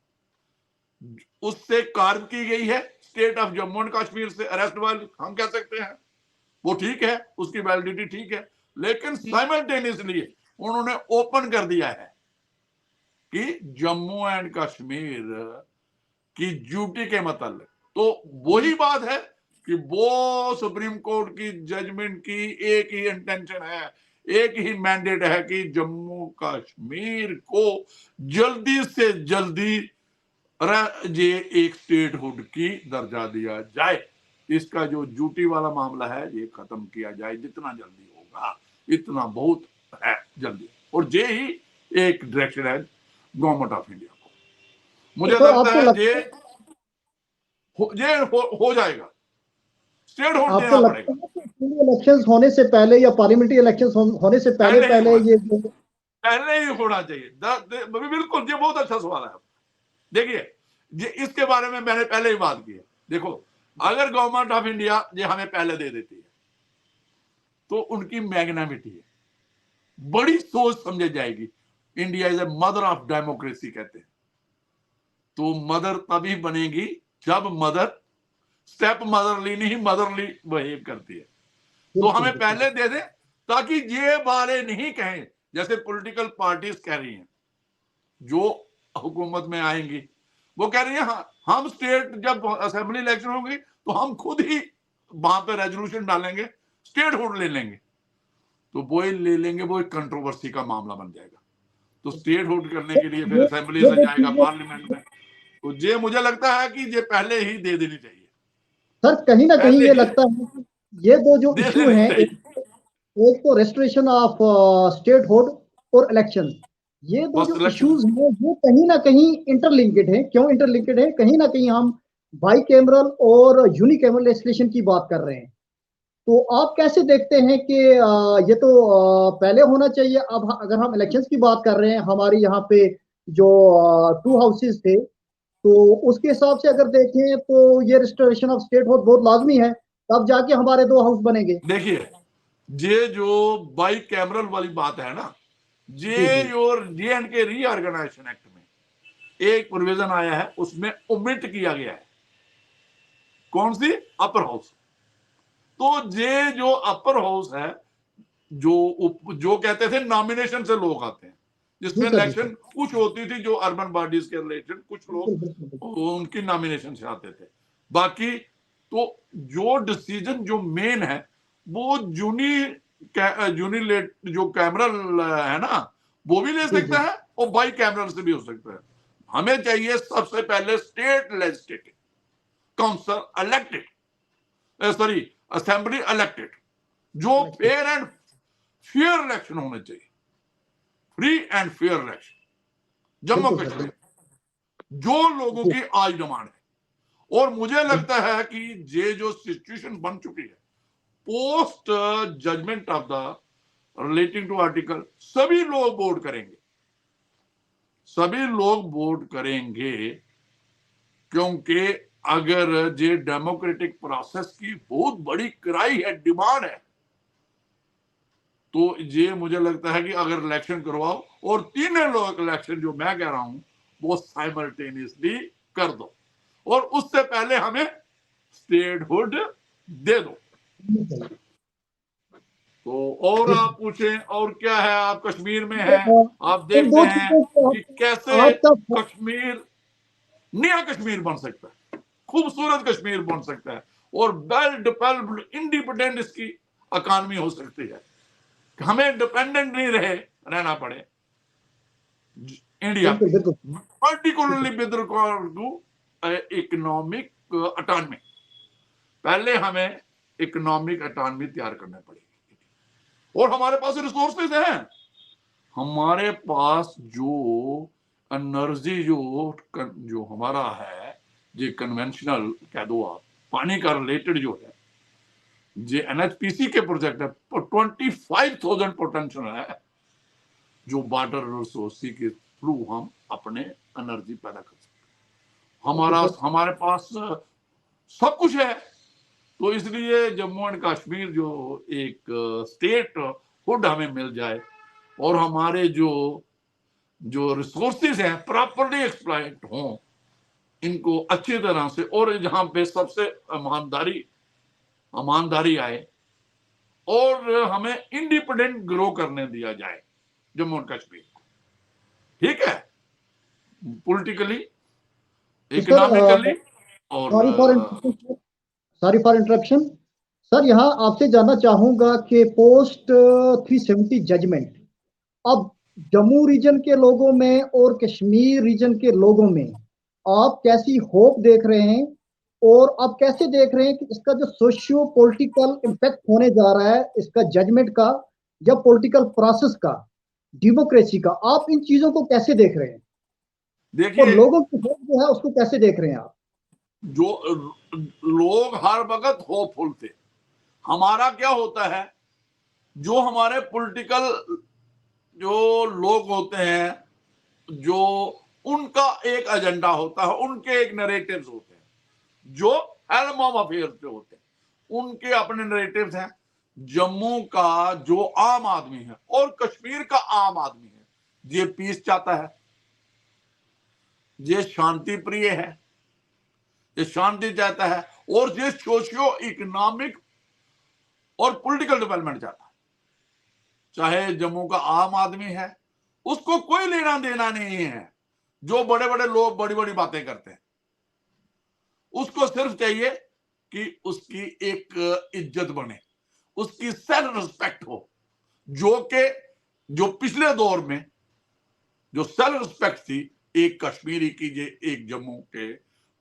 Speaker 2: उससे कार्य की गई है state of Jammu and Kashmir से, अरेस्ट वाली हम कह सकते हैं, वो ठीक है, उसकी वैलिडिटी ठीक है। लेकिन साइमल्टेनियसली उन्होंने ओपन कर दिया है कि जम्मू एंड कश्मीर की ड्यूटी के मतलब, तो वही बात है कि वो सुप्रीम कोर्ट की जजमेंट की एक ही इंटेंशन है, एक ही मैंडेट है कि जम्मू कश्मीर को जल्दी से जल्दी ये एक स्टेटहुड की दर्जा दिया जाए, इसका जो ड्यूटी वाला मामला है ये खत्म किया जाए, जितना जल्दी होगा इतना बहुत है जल्दी, और ये ही एक डायरेक्शन है गवर्नमेंट ऑफ इंडिया को। मुझे
Speaker 1: तो
Speaker 2: लगता है
Speaker 1: ये
Speaker 2: हो जाएगा, स्टेट होल्ड
Speaker 1: आपको
Speaker 2: देना
Speaker 1: लगता
Speaker 2: पड़ेगा।
Speaker 1: है कि इलेक्शंस होने से पहले या पार्लियामेंट्री इलेक्शंस होने से पहले
Speaker 2: पहले ही होना चाहिए। बिल्कुल, ये बहुत अच्छा सवाल है। देखिए इसके बारे में मैंने पहले ही बात की है। देखो, अगर गवर्नमेंट ऑफ इंडिया ये हमें पहले दे देती है तो उनकी मैग्नानिटी है, बड़ी सोच समझी जाएगी। India is a mother of democracy कहते हैं, तो मदर तभी बनेगी जब मदर स्टेप मदरली नहीं मदरली बिहेव करती है। तो हमें पहले दे दे ताकि ये बारे नहीं कहें जैसे पॉलिटिकल पार्टीज कह रही हैं जो हुकूमत में आएंगी, वो कह रही है हम स्टेट जब असेंबली इलेक्शन होगी तो हम खुद ही वहां पे रेजोल्यूशन डालेंगे, स्टेट हुड ले लेंगे। तो वो ले लेंगे, वो एक कंट्रोवर्सी का मामला बन जाएगा। तो स्टेट हुड करने के लिए फिर असेंबली से जाएगा पार्लियामेंट में। तो ये मुझे लगता है कि ये पहले ही दे देनी चाहिए।
Speaker 1: सर कहीं ना कहीं ये लगता है कि ये दो जो इशू हैं, एक तो रेस्टोरेशन ऑफ स्टेट हुड और इलेक्शन, ये दो जो इश्यूज हैं वो कहीं ना कहीं इंटरलिंकेड है। क्यों इंटरलिंकेड है? कहीं ना कहीं हम बाई कैमरल और यूनिकैमरल लेजिस्लेशन की बात कर रहे हैं। तो आप कैसे देखते हैं कि ये तो पहले होना चाहिए। अब अगर हम इलेक्शंस की बात कर रहे हैं, हमारी यहाँ पे जो 2 हाउसेस थे, तो उसके हिसाब से अगर देखें तो ये रिस्टोरेशन ऑफ स्टेट बहुत लाजमी है, तब जाके हमारे 2 हाउस बनेंगे।
Speaker 2: देखिए, ये जो बाई कैमरल वाली बात है ना, ये और J&K रीऑर्गेनाइजेशन एक्ट में एक प्रोविजन आया है, उसमें ओमिट किया गया है। कौन सी? Upper house. तो ये जो अपर हाउस है, जो कहते थे नॉमिनेशन से लोग आते हैं, जिसमें इलेक्शन कुछ होती थी जो अर्बन बॉडीज के रिलेटेड, कुछ लोग उनकी नॉमिनेशन से आते थे। बाकी तो जो डिसीजन जो मेन है वो यूनिलेट जो कैमरल है ना, वो भी ले सकता है और बाई कैमरल से भी हो सकता है। हमें चाहिए सबसे पहले state legislative council elected, sorry assembly elected, जो फेयर एंड फेयर इलेक्शन होने चाहिए, free and fair election Jammu Kashmir, जो लोगों की आज डिमांड है। और मुझे लगता है कि ये जो सिचुएशन बन चुकी है post judgment of the relating to article, सभी लोग वोट करेंगे, सभी लोग वोट करेंगे, क्योंकि अगर ये डेमोक्रेटिक प्रोसेस की बहुत बड़ी क्राई है, डिमांड है, तो ये मुझे लगता है कि अगर इलेक्शन करवाओ और तीनों लोग इलेक्शन जो मैं कह रहा हूं वो साइमल्टेनियसली कर दो, और उससे पहले हमें स्टेटहुड दे दो। तो और आप पूछें और क्या है? आप कश्मीर में हैं, आप देखते हैं कि कैसे कश्मीर नया कश्मीर बन सकता है, खूबसूरत कश्मीर बन सकता है, और वेल डेवलप्ड इंडिपेंडेंट इसकी इकॉनमी हो सकती है। हमें डिपेंडेंट नहीं रहना पड़े इंडिया पे, particularly with regard to economic autonomy. पहले हमें इकोनॉमिक ऑटोनॉमी तैयार करना पड़ेगी, और हमारे पास रिसोर्सेज हैं, हमारे पास जो एनर्जी जो हमारा है, जो कन्वेंशनल कह दो आप, पानी का रिलेटेड जो है, जो NHPC के प्रोजेक्ट है, 25,000 पोटेंशियल है, जो वाटर रिसोर्स के थ्रू हम अपने एनर्जी पैदा कर सकते हैं। हमारे पास सब कुछ है। तो इसलिए जम्मू एंड कश्मीर जो एक स्टेट हुड हमें मिल जाए, और हमारे जो रिसोर्सेज हैं प्रॉपर्ली एक्सप्लॉइट हों, इनको अच्छी तरह से, और जहां पे सबसे ईमानदारी आए, और हमें इंडिपेंडेंट ग्रो करने दिया जाए जम्मू एंड कश्मीर को। ठीक है, पॉलिटिकली, इकोनॉमिकली, और
Speaker 1: सॉरी फॉर इंटरप्शन सर, यहाँ आपसे जानना चाहूंगा कि पोस्ट 370 जजमेंट अब जम्मू रीजन के लोगों में और कश्मीर रीजन के लोगों में आप कैसी होप देख रहे हैं और आप कैसे देख रहे हैं कि इसका जो सोशियो पॉलिटिकल इम्पैक्ट होने जा रहा है, इसका जजमेंट का या पॉलिटिकल प्रोसेस का, डेमोक्रेसी का, आप इन चीजों को कैसे देख रहे हैं और
Speaker 2: देखिए,
Speaker 1: लोगों की होप जो है उसको कैसे देख रहे हैं आप?
Speaker 2: जो लोग हर वक्त होपफुल थे। हमारा क्या होता है, जो हमारे पॉलिटिकल जो लोग होते हैं, जो उनका एक एजेंडा होता है, उनके एक नरेटिव्स होते हैं, जो हेल्म ऑफ अफेयर्स पे होते हैं, उनके अपने नरेटिव्स हैं। जम्मू का जो आम आदमी है और कश्मीर का आम आदमी है, ये पीस चाहता है, ये शांति प्रिय है, ये शांति चाहता है, और ये सोशियो इकोनॉमिक और पॉलिटिकल डेवलपमेंट चाहता है। चाहे जम्मू का आम आदमी है, उसको कोई लेना देना नहीं है जो बड़े बड़े लोग बड़ी बड़ी बातें करते हैं। उसको सिर्फ चाहिए कि उसकी एक इज्जत बने, उसकी सेल्फ रिस्पेक्ट हो, जो पिछले दौर में जो सेल्फ रिस्पेक्ट थी एक कश्मीरी की, एक जम्मू के,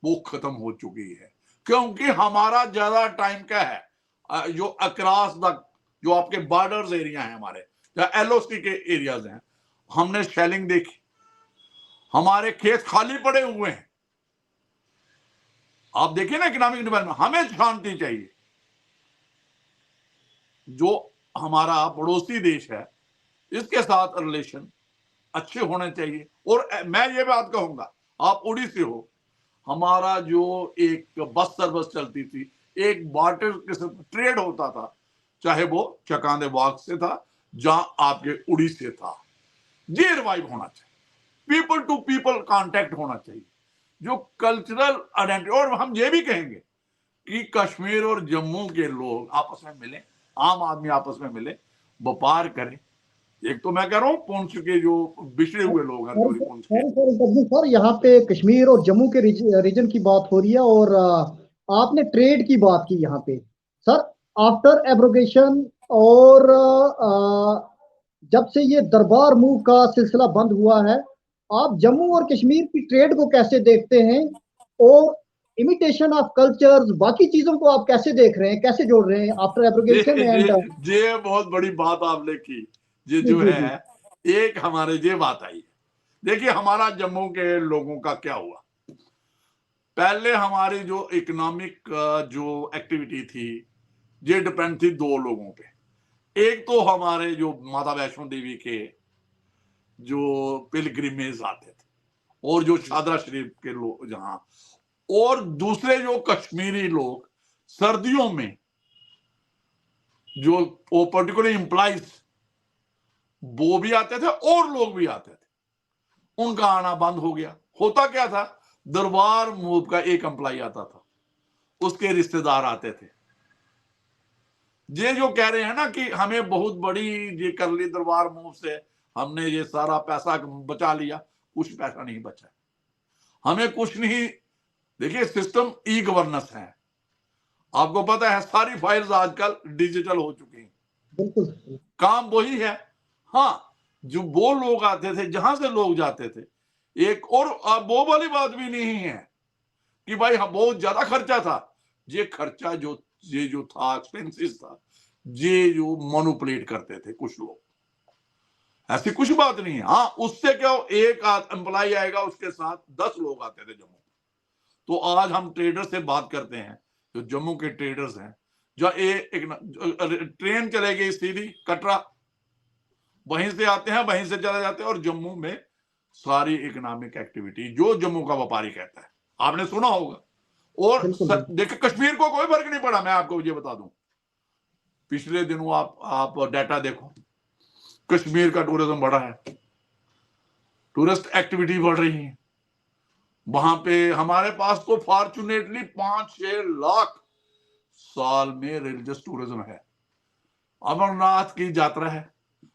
Speaker 2: वो खत्म हो चुकी है। क्योंकि हमारा ज्यादा टाइम क्या है, जो अक्रॉस द, जो आपके बॉर्डर्स एरिया है हमारे, एलओसी के एरियाज हैं, हमने शेलिंग देखी, हमारे खेत खाली पड़े हुए हैं। आप देखिए ना इकोनॉमिक डेवलपमेंट, हमें शांति चाहिए। जो हमारा पड़ोसी देश है, इसके साथ रिलेशन अच्छे होने चाहिए। और मैं ये बात कहूंगा, आप उड़ी से हो, हमारा जो एक बस सर्विस चलती थी, एक बार्टर किस्म ट्रेड होता था, चाहे वो चकांदे बाग से था, जहां आपके उड़ी से था, ये रिवाइव होना चाहिए। पीपल टू पीपल कांटेक्ट होना चाहिए, जो कल्चरल आइडेंटिटी। और हम ये भी कहेंगे कि कश्मीर और जम्मू के लोग आपस में मिले, आम आदमी आपस में मिले, व्यापार करें। एक तो मैं कह रहा हूँ पुंछ के जो बिछड़े हुए लोग हैं, पुंछ के,
Speaker 1: सर यहाँ पे कश्मीर और जम्मू के रीजन की बात हो रही है और आपने ट्रेड की बात की यहाँ पे। सर, आफ्टर एब्रोगेशन और जब से ये दरबार मूव का सिलसिला बंद हुआ है, आप जम्मू और कश्मीर की ट्रेड को कैसे देखते हैं और इमिटेशन ऑफ कल्चर्स, बाकी चीजों को आप कैसे देख रहे हैं, कैसे जोड़ रहे हैं आफ्टर एब्रोगेशन एंड?
Speaker 2: ये बहुत बड़ी बात आपने की। ये
Speaker 1: जी
Speaker 2: जो
Speaker 1: जी जी।
Speaker 2: है, एक हमारे ये बात आई। देखिए हमारा जम्मू के लोगों का क्या हुआ, पहले हमारी जो इकोनॉमिक जो एक्टिविटी थी, ये डिपेंड थी दो लोगों पे। एक तो हमारे जो माता वैष्णो देवी के जो पिलग्रिमेज आते थे, और जो शादरा शरीफ के लोग जहां, और दूसरे जो कश्मीरी लोग सर्दियों में जो वो पर्टिकुलर एम्प्लॉइज, वो भी आते थे और लोग भी आते थे, उनका आना बंद हो गया। होता क्या था, दरबार मूव का एक एम्प्लॉय आता था, उसके रिश्तेदार आते थे। ये जो कह रहे हैं ना कि हमें बहुत बड़ी ये कर ली दरबार मूव से, हमने ये सारा पैसा बचा लिया, कुछ पैसा नहीं बचा, हमें कुछ नहीं। देखिए सिस्टम ई गवर्नेंस है, आपको पता है सारी फाइल्स आजकल डिजिटल हो चुकी हैं,
Speaker 1: बिल्कुल।
Speaker 2: काम वही है। हाँ, जो वो लोग आते थे, जहां से लोग जाते थे, एक और वो वाली बात भी नहीं है कि भाई हाँ बहुत ज्यादा खर्चा था। ये खर्चा ये जो था, एक्सपेंसिस था, ये जो मोनोपुलेट करते थे कुछ लोग, ऐसी कुछ बात नहीं है। हाँ, उससे क्या हो, एक एम्प्लॉय आएगा, उसके साथ 10 लोग आते थे जम्मू। तो आज हम ट्रेडर से बात करते हैं, जो जम्मू के ट्रेडर्स हैं, जो एक ट्रेन चलेगी सीधी कटरा, वहीं से आते हैं, वहीं से चले जाते हैं, और जम्मू में सारी इकोनॉमिक एक्टिविटी जो जम्मू का व्यापारी कहता है, आपने सुना होगा। और देखिए कश्मीर को कोई फर्क नहीं पड़ा। मैं आपको ये बता दूं, पिछले दिनों आप डाटा देखो, कश्मीर का टूरिज्म बढ़ा है, टूरिस्ट एक्टिविटी बढ़ रही है वहां पे। हमारे पास तो फॉर्चुनेटली 5-6 लाख साल में रिलीजियस टूरिज्म है। अमरनाथ की यात्रा है,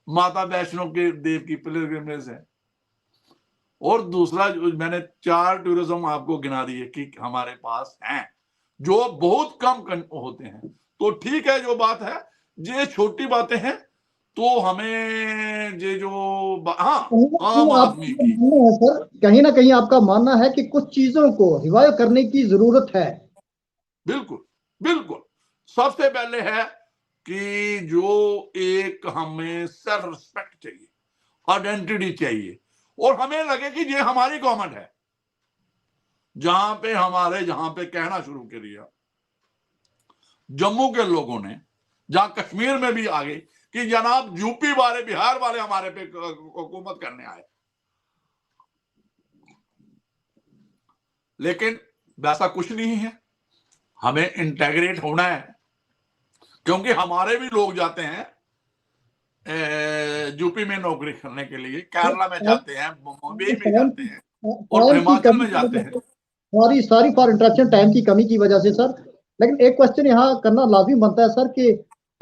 Speaker 2: माता वैष्णो के देव की पिलग्रिमेज है, और दूसरा मैंने 4 टूरिज्म आपको गिना दिए कि हमारे पास हैं, जो बहुत कम होते हैं। तो ठीक है, जो बात है, ये छोटी बातें हैं, तो हमें ये जो हाँ
Speaker 1: कहीं ना
Speaker 2: आम
Speaker 1: कहीं
Speaker 2: आदमी
Speaker 1: आपका
Speaker 2: की,
Speaker 1: मानना है सर, कहीं ना कहीं आपका मानना है कि कुछ चीजों को रिवाइव करने की जरूरत है।
Speaker 2: बिल्कुल बिल्कुल, सबसे पहले है कि जो एक हमें सेल्फ रिस्पेक्ट चाहिए, आइडेंटिटी चाहिए, और हमें लगे कि ये हमारी गवर्नमेंट है। जहां पे कहना शुरू कर दिया जम्मू के लोगों ने, जहां कश्मीर में भी आ गई कि जनाब यूपी वाले बिहार वाले हमारे पे हुकूमत करने आए, लेकिन वैसा कुछ नहीं है। हमें इंटेग्रेट होना है, क्योंकि हमारे भी लोग जाते हैं यूपी में नौकरी करने के लिए, केरला में जाते हैं, मुंबई में
Speaker 1: टाइम
Speaker 2: जाते हैं, और
Speaker 1: टाइम की
Speaker 2: हिमाचल
Speaker 1: कमी
Speaker 2: में
Speaker 1: की
Speaker 2: जाते
Speaker 1: वजह
Speaker 2: हैं।
Speaker 1: से, sorry sorry for interruption, time की कमी की वजह से सर। लेकिन एक क्वेश्चन यहाँ करना लाजिम बनता है सर कि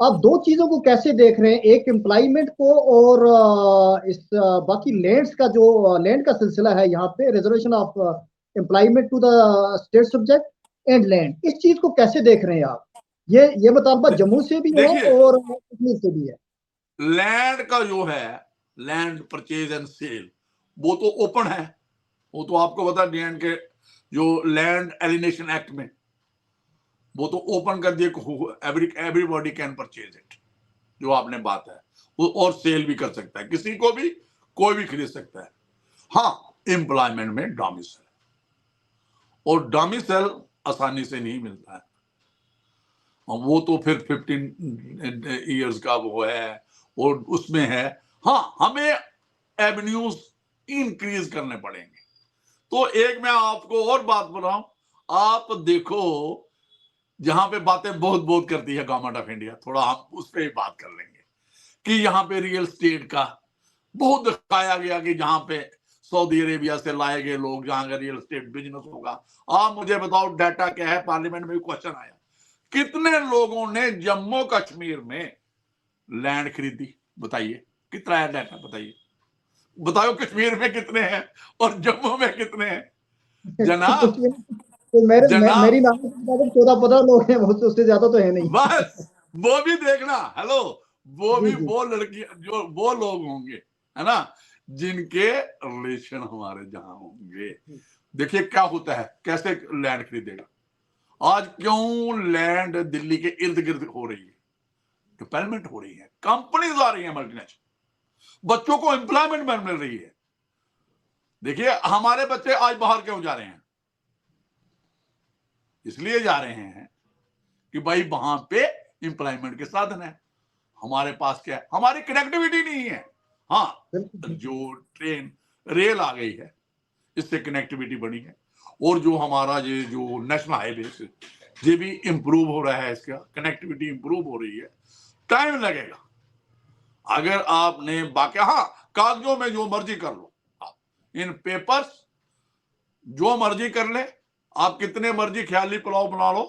Speaker 1: आप दो चीजों को कैसे देख रहे हैं, एक एम्प्लॉयमेंट को और बाकी लैंड्स का जो लैंड का सिलसिला है यहाँ पे, reservation of employment to the state subject and land, इस चीज को कैसे देख रहे हैं आप? ये मुतालबा जम्मू से भी है
Speaker 2: देखिए,
Speaker 1: और कश्मीर से भी है।
Speaker 2: लैंड का जो है, लैंड परचेज एंड सेल, वो तो ओपन है। वो तो आपको पता डीएन के जो लैंड एलिनेशन एक्ट में वो तो ओपन कर दिए, एवरीबॉडी कैन परचेज इट, जो आपने बात है वो, और सेल भी कर सकता है, किसी को भी कोई भी खरीद सकता है। हाँ, एम्प्लॉयमेंट में डोमिसाइल, और डोमिसाइल आसानी से नहीं मिलता है, और वो तो फिर 15 इयर्स का वो है, और उसमें है। हाँ, हमें एवेन्यूज इंक्रीज करने पड़ेंगे। तो एक मैं आपको और बात बताऊं, आप देखो, जहां पे बातें बहुत बहुत करती है गवर्नमेंट ऑफ इंडिया, थोड़ा हम उस पर ही बात कर लेंगे कि यहाँ पे रियल स्टेट का बहुत दिखाया गया कि जहां पे सऊदी अरेबिया से लाए गए लोग, जहां का रियल स्टेट बिजनेस होगा। आप मुझे बताओ, डाटा क्या है? पार्लियामेंट में भी क्वेश्चन आया, कितने लोगों ने जम्मू कश्मीर में लैंड खरीदी? बताइए, कितना है डाटा? बताइए, बताओ कश्मीर में कितने हैं और जम्मू में कितने हैं? जनाब,
Speaker 1: कश्मीर तो मेरी
Speaker 2: जनाब,
Speaker 1: नाम के मुताबिक 14-15 लोग हैं, बहुत उससे ज्यादा तो है नहीं।
Speaker 2: बस वो भी देखना। हेलो, वो
Speaker 1: जी
Speaker 2: भी
Speaker 1: जी।
Speaker 2: वो लड़की, जो वो लोग होंगे, है ना, जिनके रिलेशन हमारे जहां होंगे। देखिए क्या होता है, कैसे लैंड खरीदेगा। आज क्यों लैंड दिल्ली के इर्द गिर्द हो रही है? डेवलपमेंट हो रही है, कंपनीज आ रही है मल्टीनेशनल, बच्चों को एम्प्लॉयमेंट मिल रही है। देखिए, हमारे बच्चे आज बाहर क्यों जा रहे हैं? इसलिए जा रहे हैं कि भाई वहां पे एम्प्लॉयमेंट के साधन है। हमारे पास क्या है? हमारी कनेक्टिविटी नहीं है। हाँ,
Speaker 1: बिल्कुल
Speaker 2: जो ट्रेन रेल आ गई है, इससे कनेक्टिविटी बढ़ी है, और जो हमारा ये जो नेशनल हाईवे ये भी इंप्रूव हो रहा है, इसका कनेक्टिविटी इंप्रूव हो रही है। टाइम लगेगा। अगर आपने बाकी, हाँ, कागजों में जो मर्जी कर लो आप, इन पेपर्स जो मर्जी कर ले, आप कितने मर्जी ख्याली पुलाव बना लो,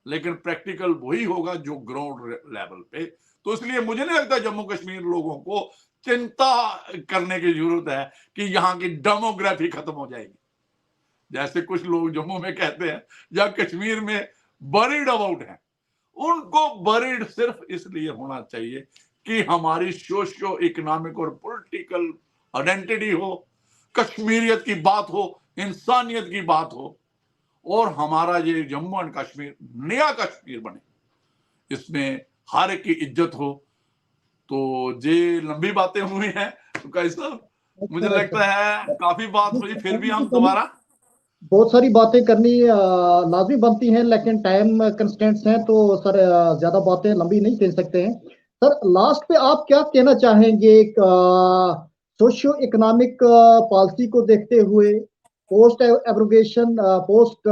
Speaker 2: लेकिन प्रैक्टिकल वही होगा जो ग्राउंड लेवल पे। तो इसलिए मुझे नहीं लगता जम्मू कश्मीर लोगों को चिंता करने की जरूरत है कि यहाँ की डेमोग्राफी खत्म हो जाएगी, जैसे कुछ लोग जम्मू में कहते हैं या कश्मीर में बरीड अबाउट है। उनको बरीड सिर्फ इसलिए होना चाहिए कि हमारी सोशियो इकोनॉमिक और पॉलिटिकल आइडेंटिटी हो, कश्मीरियत की बात हो, इंसानियत की बात हो, और हमारा ये जम्मू एंड कश्मीर नया कश्मीर बने, इसमें हर एक की इज्जत हो। तो ये लंबी बातें हुई हैं तो कैसा, मुझे
Speaker 1: अच्छा अच्छा।
Speaker 2: लगता है काफी बात हुई, फिर भी हम
Speaker 1: टाइम
Speaker 2: दोबारा।
Speaker 1: बहुत सारी बातें करनी लाजमी बनती हैं, लेकिन टाइम कंस्टेंट्स हैं, तो सर ज्यादा बातें लंबी नहीं कर सकते हैं। सर लास्ट पे आप क्या कहना चाहेंगे सोशियो इकोनॉमिक पॉलिसी को देखते हुए, post abrogation, post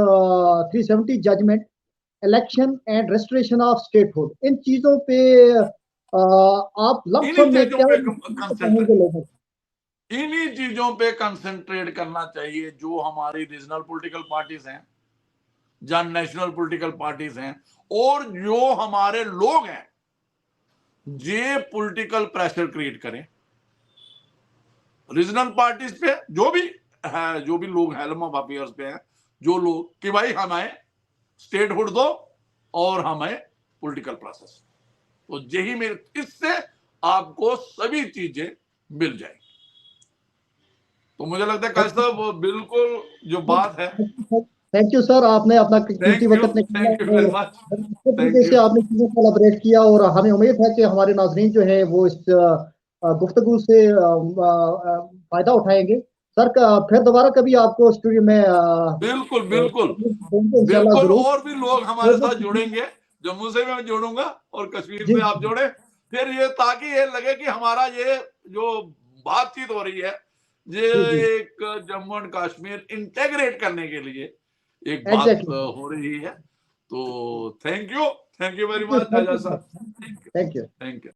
Speaker 1: 370 judgement, election and restoration of statehood, इन चीजों पे आप
Speaker 2: इन्हीं
Speaker 1: लमसम में
Speaker 2: चीजों
Speaker 1: क्या
Speaker 2: पे
Speaker 1: कहेंगे
Speaker 2: कंसंट्रेट
Speaker 1: लोगों को?
Speaker 2: इन्हीं चीजों पे कंसंट्रेट करना चाहिए, जो हमारी रीजनल पॉलिटिकल पार्टीज हैं, जहां नेशनल पॉलिटिकल पार्टीज हैं, और जो हमारे लोग हैं, ये पॉलिटिकल प्रेशर क्रिएट करें रीजनल पार्टीज पे, जो भी है, जो भी लोग हेलम ऑफ अफेयर्स पे हैं, जो लोग कि भाई हमें स्टेटहुड दो और हमें पॉलिटिकल प्रोसेस। तो यही मेरे, इससे आपको सभी चीजें मिल जाएगी। तो मुझे लगता है काश साहब वो बिल्कुल जो बात है।
Speaker 1: थैंक यू सर, आपने अपना कीमती वक्त निकाला
Speaker 2: थैंक यू वेरी मच,
Speaker 1: अच्छे
Speaker 2: थैंक
Speaker 1: तरीके से
Speaker 2: यू।
Speaker 1: आपने चीजों को एलाबरेट किया, और हमें उम्मीद है कि हमारे नाजरीन जो है वो इस गुफ्तगू से फायदा उठाएंगे। सर फिर दोबारा कभी आपको स्टूडियो में
Speaker 2: बिल्कुल बिल्कुल
Speaker 1: इंशाल्लाह
Speaker 2: बिल्कुल,
Speaker 1: जरूर।
Speaker 2: और भी लोग हमारे साथ जुड़ेंगे, जम्मू से मैं जोड़ूंगा और कश्मीर
Speaker 1: जी
Speaker 2: से आप जोड़े, फिर ये ताकि ये लगे कि हमारा ये जो बातचीत हो रही है ये
Speaker 1: जी जी
Speaker 2: एक जम्मू एंड कश्मीर इंटेग्रेट करने के लिए एक बात
Speaker 1: एग्जैक्टली।
Speaker 2: हो रही है। तो thank you very
Speaker 1: thank you
Speaker 2: much
Speaker 1: thank
Speaker 2: Azad
Speaker 1: you
Speaker 2: साहब,
Speaker 1: थैंक यू।
Speaker 2: Thank you.